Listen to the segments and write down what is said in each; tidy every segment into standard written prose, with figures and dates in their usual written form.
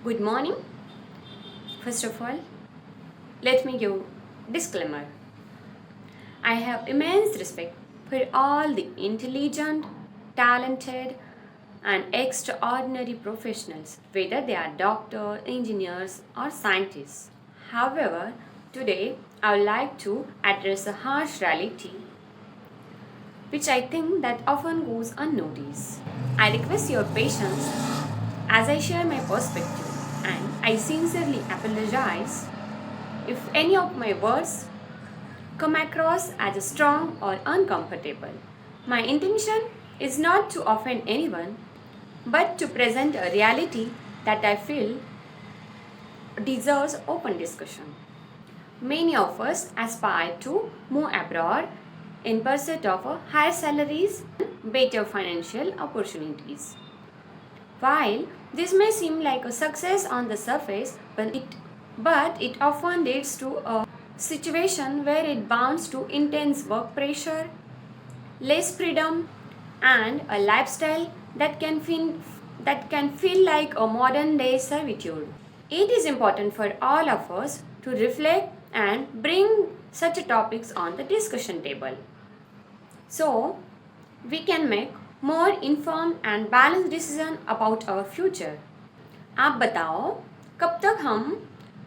Good morning. First of all, let me give disclaimer. I have immense respect for all the intelligent, talented, and extraordinary professionals, whether they are doctors, engineers, or scientists. However, today I would like to address a harsh reality which I think that often goes unnoticed. I request your patience as I share my perspective, and I sincerely apologize if any of my words come across as strong or uncomfortable. My intention is not to offend anyone, but to present a reality that I feel deserves open discussion. Many of us aspire to move abroad in pursuit of higher salaries and better financial opportunities. While this may seem like a success on the surface, but it often leads to a situation where it bounds to intense work pressure, less freedom, and a lifestyle that can feel like a modern day servitude. It is important for all of us to reflect and bring such topics on the discussion table so we can make more informed and balanced decision about our future. आप बताओ, कब तक हम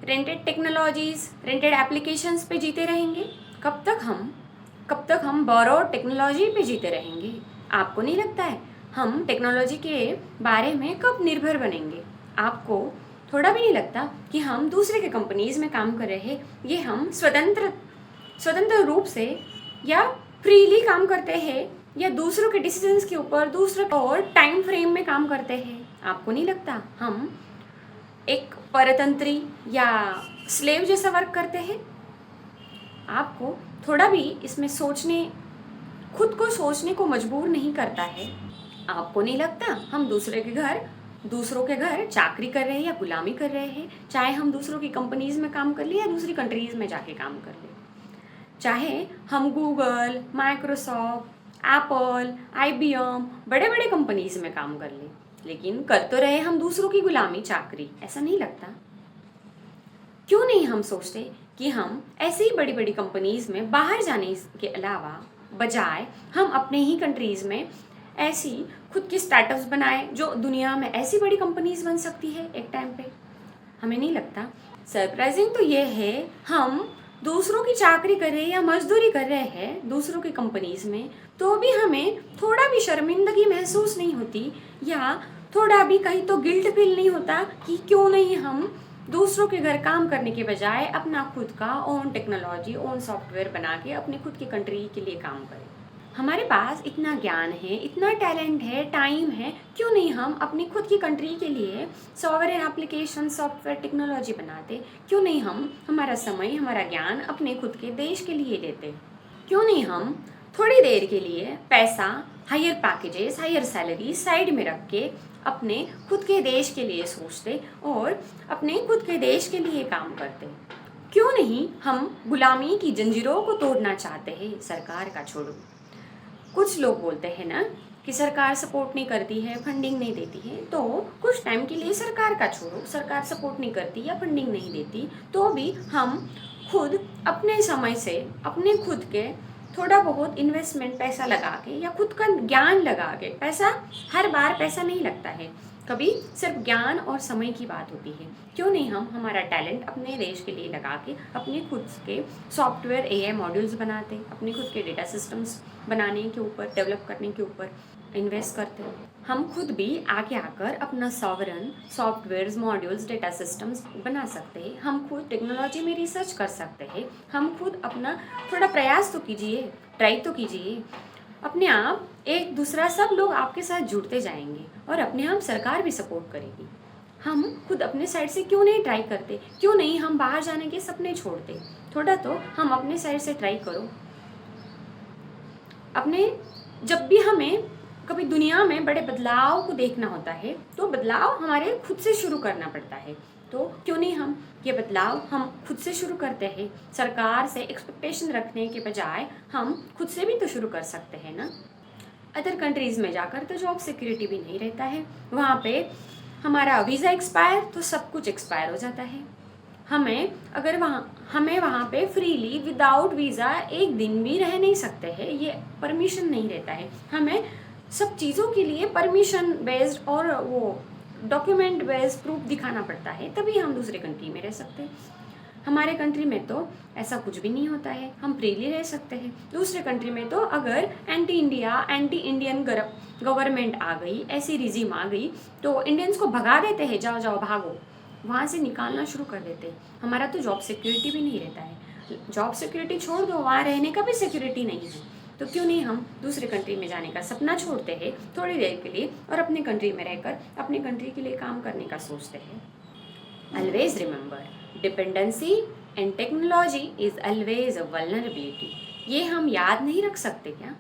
rented technologies, rented applications पे जीते रहेंगे? कब तक हम बोरोड टेक्नोलॉजी पे जीते रहेंगे? आपको नहीं लगता है हम टेक्नोलॉजी के बारे में कब निर्भर बनेंगे? आपको थोड़ा भी नहीं लगता कि हम दूसरे के कंपनीज में काम कर रहे हैं, ये हम स्वतंत्र रूप से या फ्रीली काम करते हैं या दूसरों के डिसीजंस के ऊपर दूसरों और टाइम फ्रेम में काम करते हैं? आपको नहीं लगता हम एक परतंत्री या स्लेव जैसा वर्क करते हैं? आपको थोड़ा भी इसमें खुद को सोचने को मजबूर नहीं करता है? आपको नहीं लगता हम दूसरों के घर चाकरी कर रहे हैं या गुलामी कर रहे हैं? चाहे हम दूसरों की कंपनीज में काम कर ले या दूसरी कंट्रीज में जाके काम कर ले, चाहे हम गूगल, माइक्रोसॉफ्ट, एप्पल, IBM बड़े बड़े कंपनीज में काम कर ले, लेकिन कर तो रहे हम दूसरों की गुलामी, चाकरी। ऐसा नहीं लगता? क्यों नहीं हम सोचते कि हम ऐसी ही बड़ी बड़ी कंपनीज में बाहर जाने के अलावा बजाय हम अपने ही कंट्रीज में ऐसी खुद की स्टार्टअप्स बनाए जो दुनिया में ऐसी बड़ी कंपनीज बन सकती है एक टाइम पे? हमें नहीं लगता? सरप्राइजिंग तो ये है, हम दूसरों की चाकरी कर रहे हैं या मजदूरी कर रहे हैं दूसरों की कंपनीज में, तो भी हमें थोड़ा भी शर्मिंदगी महसूस नहीं होती या थोड़ा भी कहीं तो गिल्ट फील नहीं होता कि क्यों नहीं हम दूसरों के घर काम करने के बजाय अपना खुद का ओन टेक्नोलॉजी, ओन सॉफ्टवेयर बना के अपनी खुद की कंट्री के लिए काम करें? हमारे पास इतना ज्ञान है, इतना टैलेंट है, टाइम है, क्यों नहीं हम अपनी खुद की कंट्री के लिए सॉवरेन एप्लीकेशन, सॉफ्टवेयर, टेक्नोलॉजी बनाते? क्यों नहीं हम हमारा समय, हमारा ज्ञान अपने खुद के देश के लिए देते? क्यों नहीं हम थोड़ी देर के लिए पैसा, higher packages, higher salary side में रख के अपने खुद के देश के लिए सोचते और अपने खुद के देश के लिए काम करते? क्यों नहीं हम गुलामी की जंजीरों को तोड़ना चाहते हैं? सरकार का छोड़ो, कुछ लोग बोलते हैं ना कि सरकार सपोर्ट नहीं करती है, फंडिंग नहीं देती है, तो कुछ टाइम के लिए सरकार का छोड़ो, सरकार सपोर्ट नहीं करती या फंडिंग नहीं देती, तो भी हम खुद अपने समय से अपने खुद के थोड़ा बहुत इन्वेस्टमेंट पैसा लगा के या खुद का ज्ञान लगा के, पैसा हर बार पैसा नहीं लगता है, कभी सिर्फ ज्ञान और समय की बात होती है, क्यों नहीं हम हमारा टैलेंट अपने देश के लिए लगा के अपने खुद के सॉफ्टवेयर, AI मॉड्यूल्स बनाते, अपने खुद के डेटा सिस्टम्स बनाने के ऊपर, डेवलप करने के ऊपर इन्वेस्ट करते? हम खुद भी आगे आकर अपना sovereign software, modules, data systems बना सकते हैं, हम खुद टेक्नोलॉजी में रिसर्च कर सकते हैं, हम खुद अपना थोड़ा प्रयास तो कीजिए, ट्राई तो कीजिए। अपने आप एक दूसरा सब लोग आपके साथ जुड़ते जाएंगे और अपने आप सरकार भी सपोर्ट करेगी। हम खुद अपने साइड से क्यों नहीं ट्राई करते? क्यों नहीं हम बाहर जाने के सपने छोड़ते? थोड़ा तो हम अपने साइड से ट्राई करो। जब भी हमें कभी दुनिया में बड़े बदलाव को देखना होता है तो बदलाव हमारे खुद से शुरू करना पड़ता है, तो क्यों नहीं हम ये बदलाव हम खुद से शुरू करते हैं? सरकार से एक्सपेक्टेशन रखने के बजाय हम खुद से भी तो शुरू कर सकते हैं ना। अदर कंट्रीज़ में जाकर तो जॉब सिक्योरिटी भी नहीं रहता है, वहाँ पे हमारा वीज़ा एक्सपायर तो सब कुछ एक्सपायर हो जाता है। हमें वहाँ पे फ्रीली विदाउट वीज़ा एक दिन भी रह नहीं सकते हैं, ये परमिशन नहीं रहता है। हमें सब चीज़ों के लिए परमिशन बेस्ड और वो डॉक्यूमेंट बेस्ड प्रूफ दिखाना पड़ता है, तभी हम दूसरे कंट्री में रह सकते हैं। हमारे कंट्री में तो ऐसा कुछ भी नहीं होता है, हम फ्रीली रह सकते हैं। दूसरे कंट्री में तो अगर anti India anti Indian government आ गई, ऐसी रिजीम आ गई, तो इंडियंस को भगा देते हैं, जाओ जाओ भागो, वहाँ से निकालना शुरू कर देते हैं। हमारा तो जॉब सिक्योरिटी भी नहीं रहता है। जॉब सिक्योरिटी छोड़ दो, वहाँ रहने का भी सिक्योरिटी नहीं है। तो क्यों नहीं हम दूसरे कंट्री में जाने का सपना छोड़ते हैं थोड़ी देर के लिए और अपने कंट्री में रहकर अपने कंट्री के लिए काम करने का सोचते हैं। Always remember, dependency and technology is always a vulnerability. ये हम याद नहीं रख सकते क्या?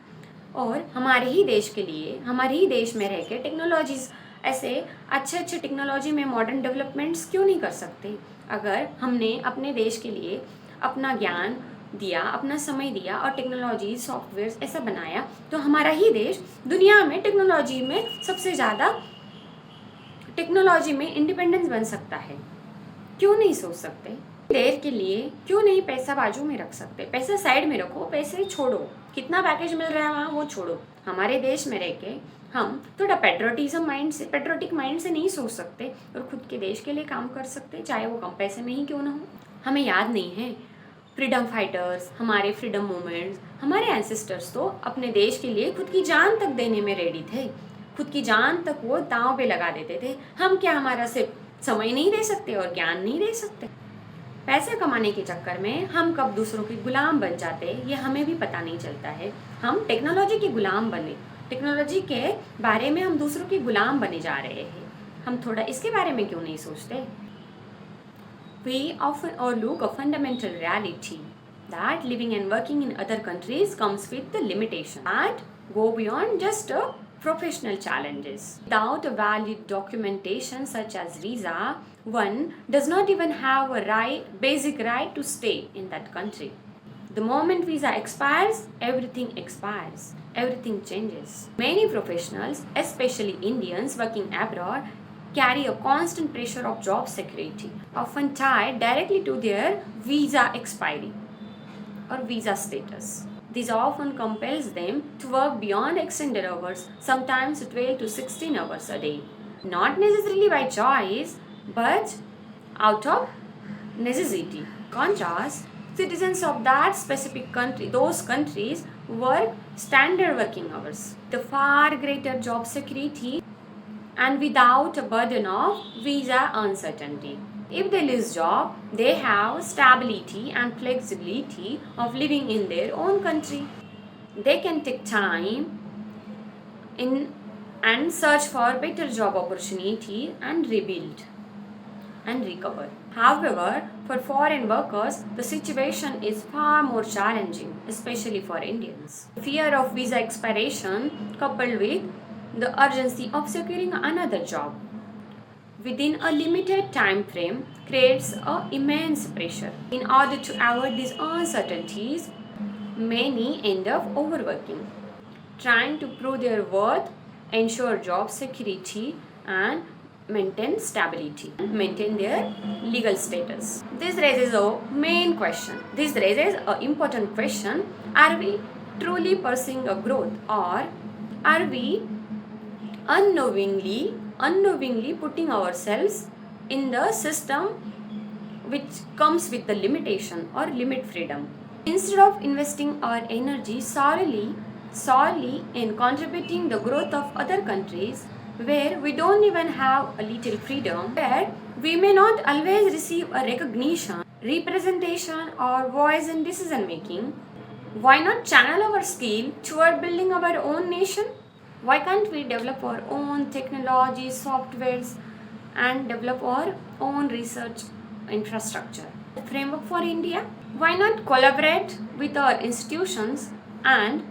और हमारे ही देश के लिए, हमारे ही देश में रह के टेक्नोलॉजीज, ऐसे अच्छे अच्छे टेक्नोलॉजी में मॉडर्न डेवलपमेंट्स क्यों नहीं कर सकते? अगर हमने अपने देश के लिए अपना ज्ञान दिया, अपना समय दिया और टेक्नोलॉजी सॉफ्टवेयर ऐसा बनाया, तो हमारा ही देश दुनिया में टेक्नोलॉजी में सबसे ज़्यादा टेक्नोलॉजी में इंडिपेंडेंस बन सकता है। क्यों नहीं सोच सकते? देर के लिए क्यों नहीं पैसा बाजू में रख सकते? पैसा साइड में रखो, पैसे छोड़ो, कितना पैकेज मिल रहा है वहाँ वो छोड़ो। हमारे देश में रह के हम थोड़ा पेट्रोटिक माइंड से नहीं सोच सकते और खुद के देश के लिए काम कर सकते, चाहे वो कम पैसे में ही क्यों ना हो। हमें याद नहीं है फ्रीडम फाइटर्स, हमारे फ्रीडम मूवमेंट्स, हमारे एंसेस्टर्स तो अपने देश के लिए खुद की जान तक देने में रेडी थे, खुद की जान तक वो दांव पे लगा देते थे। हम क्या हमारा सिर्फ समय नहीं दे सकते और ज्ञान नहीं दे सकते? पैसे कमाने के चक्कर में हम कब दूसरों के गुलाम बन जाते ये हमें भी पता नहीं चलता है। हम टेक्नोलॉजी के गुलाम बने, टेक्नोलॉजी के बारे में हम दूसरों के गुलाम बने जा रहे हैं। हम थोड़ा इसके बारे में क्यों नहीं सोचते? We often overlook a fundamental reality that living and working in other countries comes with the limitations that go beyond just professional challenges. Without a valid documentation such as visa, one does not even have a basic right to stay in that country. The moment visa expires, everything expires. Everything changes. Many professionals, especially Indians working abroad, carry a constant pressure of job security, often tied directly to their visa expiry or visa status. This often compels them to work beyond extended hours, sometimes 12 to 16 hours a day. Not necessarily by choice, but out of necessity. Contrast, citizens of that specific country, those countries, work standard working hours, the far greater job security and without a burden of visa uncertainty. If they lose job, they have stability and flexibility of living in their own country. They can take time in and search for better job opportunity and rebuild and recover. However, for foreign workers, the situation is far more challenging, especially for Indians. Fear of visa expiration coupled with the urgency of securing another job within a limited time frame creates immense pressure. In order to avoid these uncertainties, many end up overworking, trying to prove their worth, ensure job security, and maintain stability, maintain their legal status. This raises a main question. This raises an important question. Are we truly pursuing a growth, or are we unknowingly putting ourselves in the system which comes with the limitation or limit freedom? Instead of investing our energy solely in contributing the growth of other countries where we don't even have a little freedom, where we may not always receive a recognition, representation or voice in decision making, why not channel our skill toward building our own nation? Why can't we develop our own technology, softwares, and develop our own research infrastructure? Framework for India? Why not collaborate with our institutions and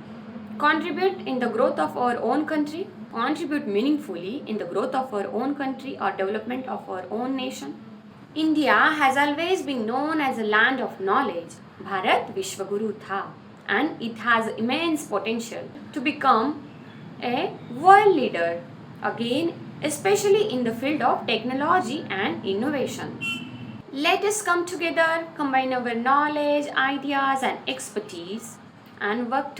contribute in the growth of our own country? Contribute meaningfully in the growth of our own country or development of our own nation? India has always been known as a land of knowledge. Bharat Vishwaguru tha, and it has immense potential to become a world leader. Again, especially in the field of technology and innovation. Let us come together, combine our knowledge, ideas, and expertise, and work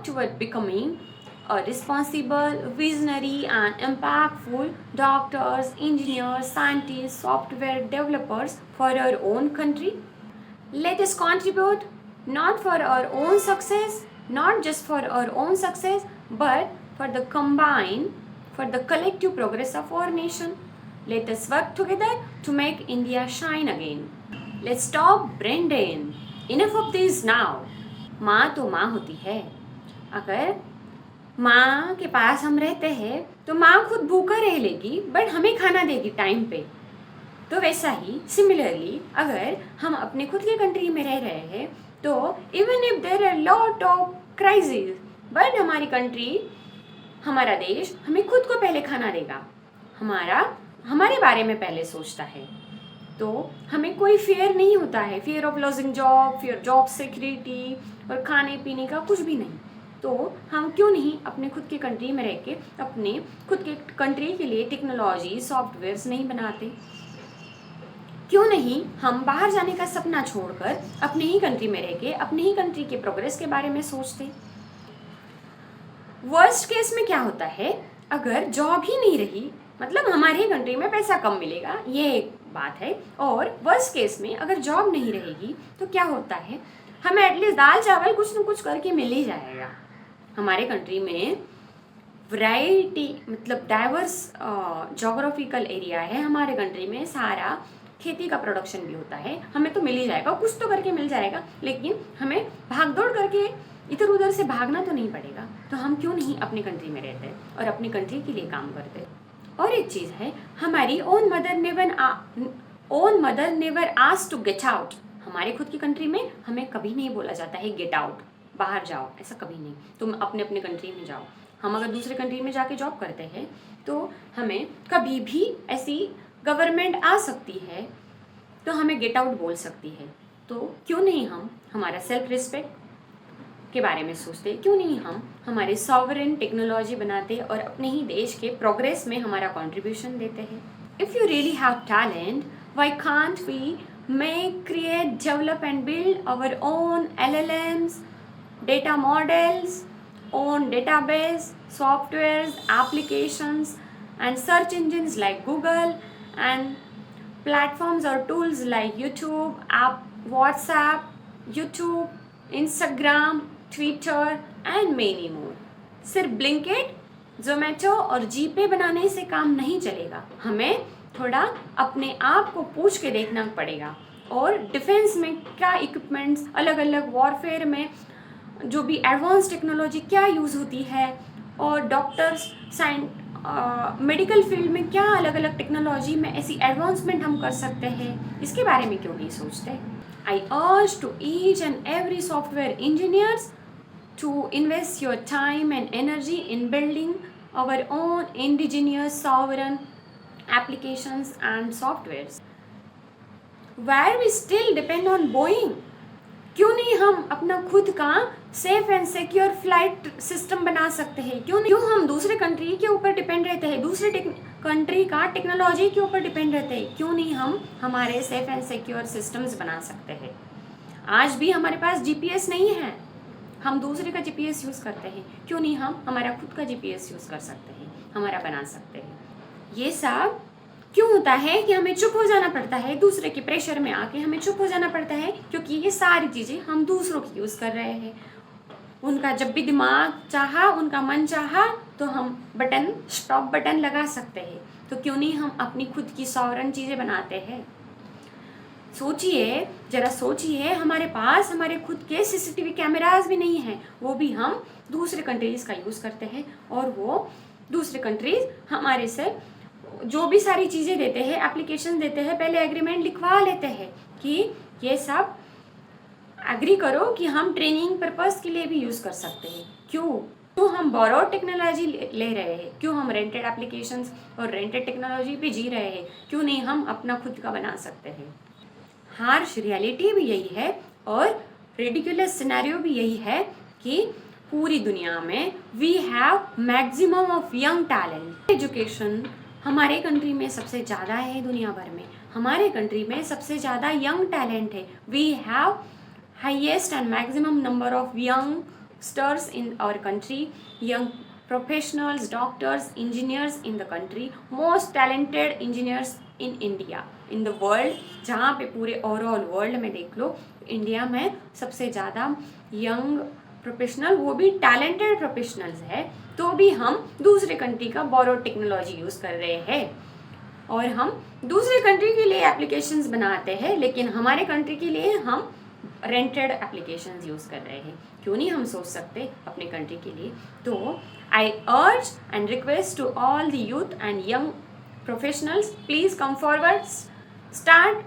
toward becoming a responsible, visionary, and impactful doctors, engineers, scientists, software developers for our own country. Let us contribute not for our own success, not just for our own success, but for the collective progress of our nation. Let us work together to make India shine again. Let's stop brain drain. Enough of this now. माँ तो माँ होती है. अगर माँ के पास हम रहते हैं तो माँ खुद भूखा रह लेगी बट हमें खाना देगी टाइम पे. तो वैसा ही सिमिलरली अगर हम अपने खुद के कंट्री में रह रहे हैं तो even if there are lot of crisis but हमारी कंट्री, हमारा देश हमें खुद को पहले खाना देगा, हमारे बारे में पहले सोचता है. तो हमें कोई फियर नहीं होता है, fear of losing job, fear job security और खाने पीने का कुछ भी नहीं. तो हम क्यों नहीं अपने खुद के कंट्री में रह के अपने खुद के कंट्री के लिए टेक्नोलॉजी सॉफ्टवेयर्स नहीं बनाते? क्यों नहीं हम बाहर जाने का सपना छोड़कर अपने ही कंट्री में रह के अपने ही कंट्री के प्रोग्रेस के बारे में सोचते? वर्स्ट केस में क्या होता है, अगर जॉब ही नहीं रही, मतलब हमारे ही कंट्री में पैसा कम मिलेगा, ये एक बात है. और वर्स्ट केस में अगर जॉब नहीं रहेगी तो क्या होता है, हमें एटलीस्ट दाल चावल कुछ न कुछ करके मिल ही जाएगा. हमारे कंट्री में वैरायटी, मतलब डाइवर्स जोग्राफिकल एरिया है हमारे कंट्री में, सारा खेती का प्रोडक्शन भी होता है. हमें तो मिल ही जाएगा, कुछ तो करके मिल जाएगा, लेकिन हमें भाग दौड़ करके इधर उधर से भागना तो नहीं पड़ेगा. तो हम क्यों नहीं अपनी कंट्री में रहते और अपनी कंट्री के लिए काम करते? और एक चीज़ है, हमारी own mother never asked to get out. हमारे खुद की कंट्री में हमें कभी नहीं बोला जाता है गेट आउट, बाहर जाओ, ऐसा कभी नहीं. तुम अपने अपने कंट्री में जाओ. हम अगर दूसरे कंट्री में जाके जॉब करते हैं तो हमें कभी भी ऐसी गवर्नमेंट आ सकती है तो हमें गेट आउट बोल सकती है. तो क्यों नहीं हम हमारा सेल्फ रिस्पेक्ट के बारे में सोचते? क्यों नहीं हम हमारे सॉवरेन टेक्नोलॉजी बनाते और अपने ही देश के प्रोग्रेस में हमारा कंट्रीब्यूशन देते हैं? If you really have talent, why can't we make, create, develop and build our own LLMs, data models, own database, softwares, applications and search engines like Google and platforms or tools like YouTube, WhatsApp, YouTube, Instagram, Twitter and many more. सिर्फ Blinkit, Zomato और जीपे बनाने से काम नहीं चलेगा. हमें थोड़ा अपने आप को पूछ के देखना पड़ेगा. और डिफेंस में क्या इक्विपमेंट्स, अलग अलग वॉरफेयर में जो भी एडवांस टेक्नोलॉजी क्या यूज़ होती है, और डॉक्टर्स, मेडिकल फील्ड में क्या अलग अलग टेक्नोलॉजी में ऐसी एडवांसमेंट हम कर सकते हैं, इसके बारे में क्यों नहीं सोचते? I urge to each and every software engineers to invest your time and energy in building our own indigenous sovereign applications and softwares. Where we still depend on Boeing, क्यों नहीं हम अपना खुद का safe and secure flight system बना सकते हैं? क्यों हम दूसरे कंट्री के ऊपर डिपेंड रहते हैं, दूसरे कंट्री का टेक्नोलॉजी के ऊपर डिपेंड रहते हैं? क्यों नहीं हम हमारे सेफ एंड सिक्योर सिस्टम्स बना सकते हैं? आज भी हमारे पास जीपीएस नहीं है, हम दूसरे का जीपीएस यूज़ करते हैं. क्यों नहीं हम हमारा खुद का जीपीएस यूज़ कर सकते हैं, हमारा बना सकते हैं? ये सब क्यों होता है कि हमें चुप हो जाना पड़ता है, दूसरे के प्रेशर में आके हमें चुप हो जाना पड़ता है? क्योंकि ये सारी चीज़ें हम दूसरों की यूज़ कर रहे हैं. उनका जब भी दिमाग चाहा, उनका मन चाहा तो हम स्टॉप बटन लगा सकते हैं. तो क्यों नहीं हम अपनी खुद की सॉवरेन चीज़ें बनाते हैं? जरा सोचिए, हमारे पास हमारे खुद के सीसीटीवी कैमरास भी नहीं हैं, वो भी हम दूसरे कंट्रीज़ का यूज़ करते हैं. और वो दूसरे कंट्रीज़ हमारे से जो भी सारी चीज़ें देते हैं, एप्लीकेशन देते हैं, पहले एग्रीमेंट लिखवा लेते हैं कि ये सब एग्री करो कि हम ट्रेनिंग पर्पस के लिए भी यूज़ कर सकते हैं. क्यों हम बोरोड टेक्नोलॉजी ले रहे हैं? क्यों हम रेंटेड एप्लीकेशंस और रेंटेड टेक्नोलॉजी पे जी रहे हैं? क्यों नहीं हम अपना खुद का बना सकते हैं? हार्श रियलिटी भी यही है और रेडिकुलस सिनेरियो भी यही है कि पूरी दुनिया में we have maximum of young talent. Education हमारे कंट्री में सबसे ज़्यादा है, दुनिया भर में हमारे कंट्री में सबसे ज़्यादा यंग टैलेंट है। We have highest and maximum number of youngsters in our country, young professionals, doctors, engineers in the country, most talented engineers in India, in the world। जहाँ पे पूरे ओवरऑल वर्ल्ड में देख लो, India में सबसे ज़्यादा young professional, वो भी टैलेंटेड प्रोफेशनल्स है, तो भी हम दूसरे कंट्री का बोरो टेक्नोलॉजी यूज़ कर रहे हैं और हम दूसरे कंट्री के लिए एप्लीकेशंस बनाते हैं, लेकिन हमारे कंट्री के लिए हम रेंटेड एप्लीकेशंस यूज़ कर रहे हैं। क्यों नहीं हम सोच सकते अपने कंट्री के लिए? तो I urge and request to all the youth and young professionals, please come forward, start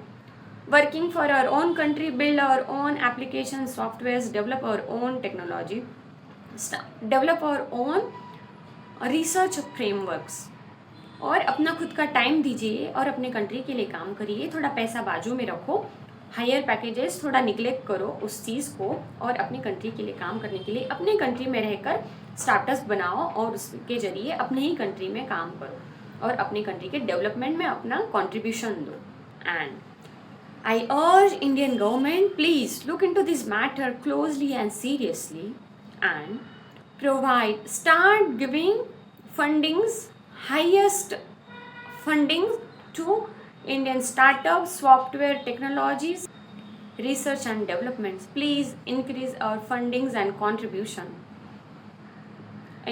working for our own country, build our own applications, softwares, develop our own technology, develop our own research frameworks, और अपना खुद का time दीजिए और अपने country के लिए काम करिए। थोड़ा पैसा बाजू में रखो, हायर पैकेजेस थोड़ा निगलेक्ट करो उस चीज़ को, और अपनी कंट्री के लिए काम करने के लिए अपने कंट्री में रहकर स्टार्टअप्स बनाओ और उसके ज़रिए अपने ही कंट्री में काम करो और अपनी कंट्री के डेवलपमेंट में अपना कंट्रीब्यूशन दो। एंड आई अर्ज Indian government, please look into this matter closely and seriously and provide, start giving fundings, highest funding to Indian startups, software technologies, research and developments. Please increase our fundings and contribution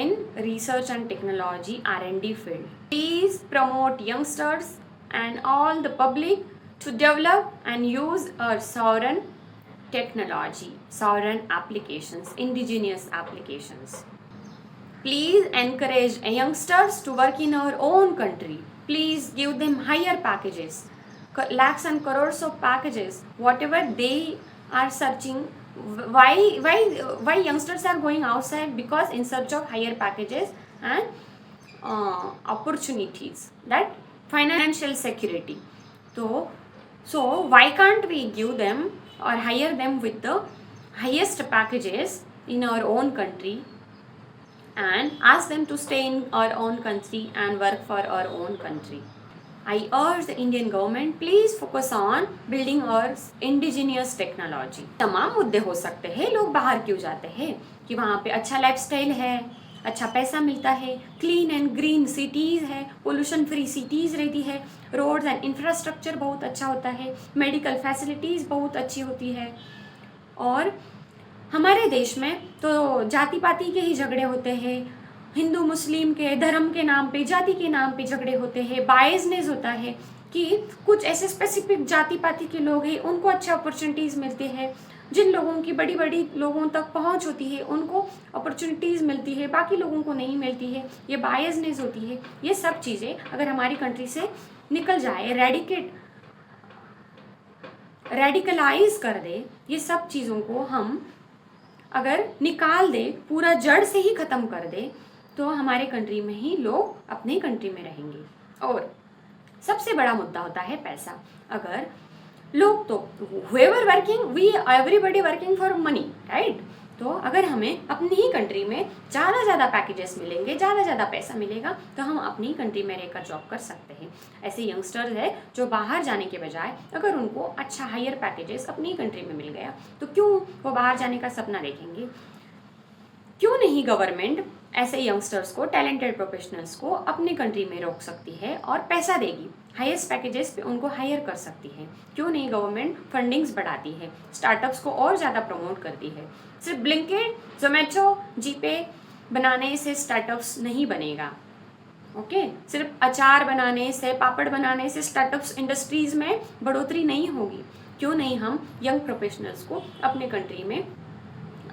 in research and technology R&D field. Please promote youngsters and all the public to develop and use our sovereign technology, sovereign applications, indigenous applications. Please encourage youngsters to work in our own country. Please give them higher packages, lakhs and crores of packages, whatever they are searching. Why youngsters are going outside? Because in search of higher packages and opportunities, that financial security. So why can't we give them or hire them with the highest packages in our own country and ask them to stay in our own country and work for our own country? I urge the Indian government, please focus on building our indigenous technology. तमाम मुद्दे हो सकते हैं, लोग बाहर क्यों जाते हैं? कि वहाँ पे अच्छा लाइफस्टाइल है, अच्छा पैसा मिलता है, क्लीन एंड ग्रीन सिटीज़ है, पोल्यूशन फ्री सिटीज़ रहती है, रोड्स एंड इंफ्रास्ट्रक्चर बहुत अच्छा होता है, मेडिकल फैसिलिटीज़ बहुत अच्छी होती है। और हमारे देश में तो जाति पाति के ही झगड़े होते हैं, हिंदू मुस्लिम के धर्म के नाम पे, जाति के नाम पे झगड़े होते हैं, बायसनेस होता है कि कुछ ऐसे स्पेसिफिक जाति पाति के लोग हैं उनको अच्छे अपॉर्चुनिटीज़ मिलते हैं, जिन लोगों की बड़ी बड़ी लोगों तक पहुंच होती है उनको अपॉर्चुनिटीज़ मिलती है, बाकी लोगों को नहीं मिलती है, ये बायसनेस होती है। ये सब चीज़ें अगर हमारी कंट्री से निकल जाए, रेडिकलाइज कर दे, ये सब चीज़ों को हम अगर निकाल दे, पूरा जड़ से ही ख़त्म कर दे, तो हमारे कंट्री में ही लोग अपने कंट्री में रहेंगे। और सबसे बड़ा मुद्दा होता है पैसा। अगर लोग तो whoever working, we everybody working for money, right? तो अगर हमें अपनी ही कंट्री में ज़्यादा पैकेजेस मिलेंगे, ज़्यादा पैसा मिलेगा, तो हम अपनी कंट्री में रहकर जॉब कर सकते हैं। ऐसे यंगस्टर्स है जो बाहर जाने के बजाय अगर उनको अच्छा हायर पैकेजेस अपनी कंट्री में मिल गया तो क्यों वो बाहर जाने का सपना देखेंगे? क्यों नहीं गवर्नमेंट ऐसे यंगस्टर्स को, टैलेंटेड प्रोफेशनल्स को अपनी कंट्री में रोक सकती है और पैसा देगी, हाईएस्ट पैकेजेस पे उनको हायर कर सकती है? क्यों नहीं गवर्नमेंट फंडिंग्स बढ़ाती है, स्टार्टअप्स को और ज़्यादा प्रमोट करती है? सिर्फ ब्लिंकिट, जोमेटो, जीपे बनाने से स्टार्टअप्स नहीं बनेगा, ओके? सिर्फ अचार बनाने से, पापड़ बनाने से स्टार्टअप्स इंडस्ट्रीज़ में बढ़ोतरी नहीं होगी। क्यों नहीं हम यंग प्रोफेशनल्स को अपने कंट्री में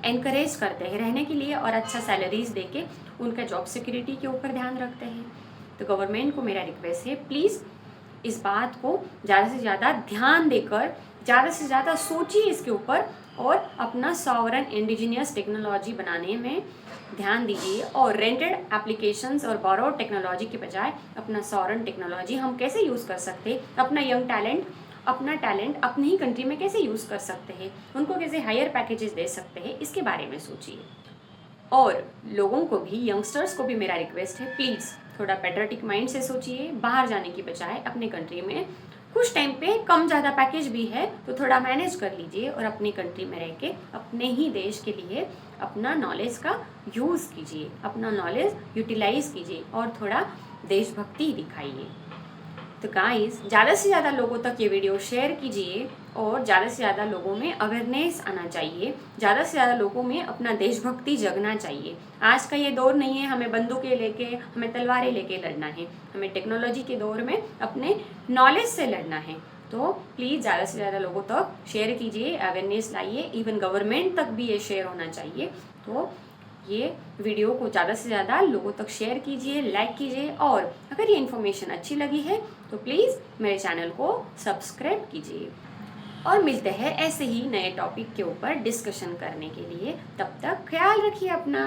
एनकरेज करते हैं रहने के लिए और अच्छा सैलरीज देके उनका जॉब सिक्योरिटी के ऊपर ध्यान रखते हैं? तो गवर्नमेंट को मेरा रिक्वेस्ट है, प्लीज़ इस बात को ज़्यादा से ज़्यादा ध्यान देकर ज़्यादा से ज़्यादा सोचिए इसके ऊपर और अपना सॉवरन इंडिजिनियस टेक्नोलॉजी बनाने में ध्यान दीजिए। और रेंटेड एप्लीकेशंस और बोरोड टेक्नोलॉजी के बजाय अपना सॉवरन टेक्नोलॉजी हम कैसे यूज़ कर सकते हैं, अपना यंग टैलेंट, अपना टैलेंट अपनी ही कंट्री में कैसे यूज़ कर सकते हैं, उनको कैसे हायर पैकेजेस दे सकते हैं, इसके बारे में सोचिए। और लोगों को भी, यंगस्टर्स को भी मेरा रिक्वेस्ट है, प्लीज़ थोड़ा पैट्रियोटिक माइंड से सोचिए। बाहर जाने की बजाय अपने कंट्री में कुछ टाइम पे कम ज़्यादा पैकेज भी है तो थोड़ा मैनेज कर लीजिए और अपनी कंट्री में रह के अपने ही देश के लिए अपना नॉलेज का यूज़ कीजिए, अपना नॉलेज यूटिलाइज कीजिए और थोड़ा देशभक्ति दिखाइए। तो गाइस, ज़्यादा से ज़्यादा लोगों तक ये वीडियो शेयर कीजिए और ज़्यादा से ज़्यादा लोगों में अवेयरनेस आना चाहिए, ज़्यादा से ज़्यादा लोगों में अपना देशभक्ति जगना चाहिए। आज का ये दौर नहीं है हमें बंदूकें लेके, हमें तलवारें लेके लड़ना है, हमें टेक्नोलॉजी के दौर में अपने नॉलेज से लड़ना है। तो प्लीज़ ज़्यादा से ज़्यादा लोगों तक शेयर कीजिए, अवेयरनेस लाइए, इवन गवर्नमेंट तक भी ये शेयर होना चाहिए। तो ये वीडियो को ज़्यादा से ज़्यादा लोगों तक शेयर कीजिए, लाइक कीजिए और अगर ये इन्फॉर्मेशन अच्छी लगी है तो प्लीज़ मेरे चैनल को सब्सक्राइब कीजिए। और मिलते हैं ऐसे ही नए टॉपिक के ऊपर डिस्कशन करने के लिए। तब तक ख्याल रखिए अपना।